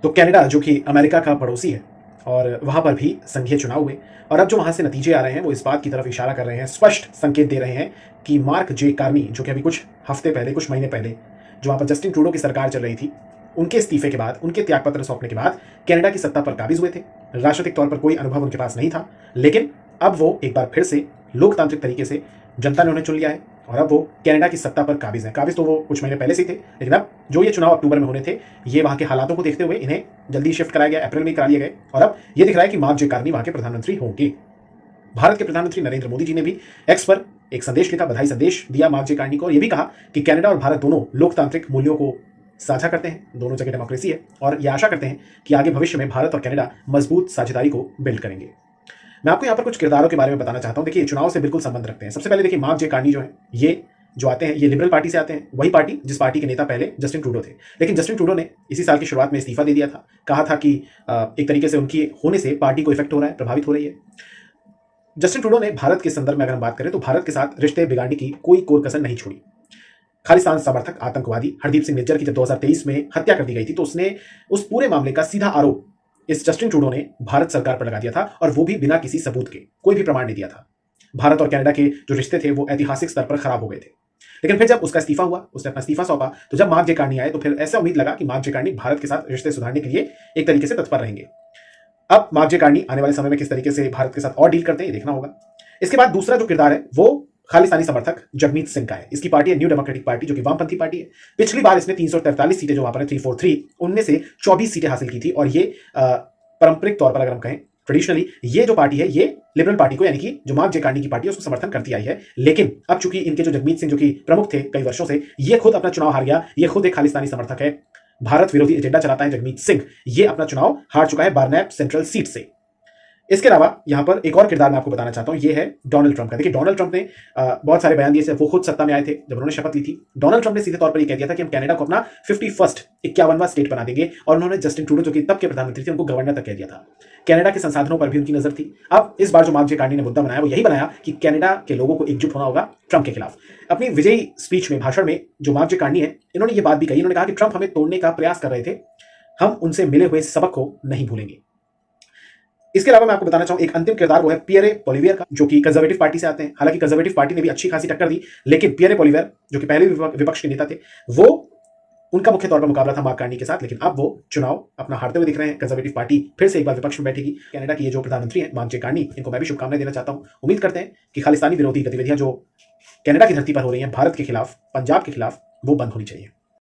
तो कनाडा जो कि अमेरिका का पड़ोसी है और वहाँ पर भी संघीय चुनाव हुए और अब जो वहाँ से नतीजे आ रहे हैं वो इस बात की तरफ इशारा कर रहे हैं, स्पष्ट संकेत दे रहे हैं कि मार्क जे कार्नी जो कि अभी कुछ हफ्ते पहले, कुछ महीने पहले जो वहाँ पर जस्टिन ट्रूडो की सरकार चल रही थी, उनके इस्तीफे के बाद, उनके त्यागपत्र सौंपने के बाद कनाडा की सत्ता पर काबिज हुए थे। राजनीतिक तौर पर कोई अनुभव उनके पास नहीं था, लेकिन अब वो एक बार फिर से लोकतांत्रिक तरीके से जनता ने उन्हें चुन लिया है और अब वो कनाडा की सत्ता पर काबिज हैं। काबिज तो वो कुछ महीने पहले से ही थे, लेकिन अब जो ये चुनाव अक्टूबर में होने थे, ये वहाँ के हालातों को देखते हुए इन्हें जल्दी शिफ्ट कराया गया, अप्रैल में करा लिए गए और अब ये दिख रहा है कि मार्क जे कार्नी वहाँ के प्रधानमंत्री होंगे। भारत के प्रधानमंत्री नरेंद्र मोदी जी ने भी एक्स पर एक संदेश लिखा, बधाई संदेश दिया मार्क जे कार्नी को और ये भी कहा कि कनाडा और भारत दोनों लोकतांत्रिक मूल्यों को साझा करते हैं, दोनों जगह डेमोक्रेसी है और ये आशा करते हैं कि आगे भविष्य में भारत और कनाडा मजबूत साझेदारी को बिल्ड करेंगे। मैं आपको यहाँ पर कुछ किरदारों के बारे में बताना चाहता हूँ। देखिए, चुनाव से बिल्कुल संबंध रखते हैं। सबसे पहले देखिए, मार्क जे कार्नी जो है, ये जो आते हैं, ये लिबरल पार्टी से आते हैं, वही पार्टी जिस पार्टी के नेता पहले जस्टिन ट्रूडो थे। लेकिन जस्टिन ट्रूडो ने इसी साल की शुरुआत में इस्तीफा दे दिया था, कहा था कि एक तरीके से उनकी होने से पार्टी को इफेक्ट हो रहा है, प्रभावित हो रही है। जस्टिन ट्रूडो ने भारत के संदर्भ में अगर हम बात करें तो भारत के साथ रिश्ते बिगाड़ने की कोई कोर कसर नहीं छोड़ी। खालिस्तान समर्थक आतंकवादी हरदीप सिंह निज्जर की जब 2023 में हत्या कर दी गई थी, तो उसने उस पूरे मामले का सीधा आरोप इस जस्टिन ट्रूडो ने भारत सरकार पर लगा दिया था और वो भी बिना किसी सबूत के, कोई भी प्रमाण नहीं दिया था। भारत और कनाडा के जो रिश्ते थे वो ऐतिहासिक स्तर पर खराब हो गए थे। लेकिन फिर जब उसका इस्तीफा हुआ, उसने अपना इस्तीफा सौंपा, तो जब मार्क जे कार्नी आए तो फिर ऐसा उम्मीद लगा कि मार्क जे कार्नी भारत के साथ रिश्ते सुधारने के लिए एक तरीके से तत्पर रहेंगे। अब मार्क जे कार्नी आने वाले समय में किस तरीके से भारत के साथ और डील करते हैं, ये देखना होगा। इसके बाद दूसरा जो किरदार है वो खालिस्तानी समर्थक जगमीत सिंह का है। इसकी पार्टी है न्यू डेमोक्रेटिक पार्टी, जो कि वामपंथी पार्टी है। पिछली बार इसने 343 सीटें जो वहां पर 343, उनमें से 24 सीटें हासिल की थी और ये पारंपरिक तौर पर अगर हम कहें, ट्रेडिशनली ये जो पार्टी है ये लिबरल पार्टी को, यानी कि जो मार्क जे कार्नी की पार्टी है, उसको समर्थन करती आई है। लेकिन अब चूंकि इनके जो जगमीत सिंह जो कि प्रमुख थे कई वर्षों से, ये खुद अपना चुनाव हार गया, ये खुद एक खालिस्तानी समर्थक है, भारत विरोधी एजेंडा चलाता है जगमीत सिंह, ये अपना चुनाव हार चुका है बार्नेप सेंट्रल सीट से। इसके अलावा यहां पर एक और किरदार मैं आपको बताना चाहता हूं, ये है डोनाल्ड ट्रंप का। देखिए, डोनाल्ड ट्रंप ने बहुत सारे बयान दिए थे। वो खुद सत्ता में आए थे जब उन्होंने शपथ ली थी। डोनाल्ड ट्रंप ने सीधे तौर पर ये कह दिया था कि हम कनाडा को अपना 51वां स्टेट बना देंगे और उन्होंने जस्टिन ट्रूडो जो कि तब के प्रधानमंत्री थे उनको गवर्नर तक कह दिया था। कनाडा के संसाधनों पर भी उनकी नजर थी। अब इस बार जो मार्क जे कार्नी ने मुद्दा बनाया वो यही बनाया कि कनाडा के लोगों को एकजुट होना होगा ट्रंप के खिलाफ। अपनी विजयी स्पीच में, भाषण में जो मार्क जे कार्नी है, इन्होंने ये बात भी कही। इन्होंने कहा कि ट्रंप हमें तोड़ने का प्रयास कर रहे थे, हम उनसे मिले हुए सबक को नहीं भूलेंगे। इसके अलावा मैं आपको बताना चाहूं एक अंतिम किरदार, वो है पियरे पोलिवियर का, जो कि कंजर्वेटिव पार्टी से आते हैं। हालांकि कंजर्वेटिव पार्टी ने भी अच्छी खासी टक्कर दी, लेकिन पियरे पोलिवियर जो कि पहले विपक्ष के नेता थे, वो उनका मुख्य तौर पर मुकाबला था मार्क कार्नी के साथ। लेकिन अब वो चुनाव अपना हारते हुए दिख रहे हैं। कंजर्वेटिव पार्टी फिर से एक बार विपक्ष में बैठेगी। कनाडा के ये जो प्रधानमंत्री हैं मार्क जे कार्नी, इनको मैं भी शुभकामनाएं देना चाहता हूं। उम्मीद करते हैं कि खालिस्तानी विरोधी गतिविधियां जो कनाडा की धरती पर हो रही हैं भारत के खिलाफ, पंजाब के खिलाफ, वो बंद होनी चाहिए।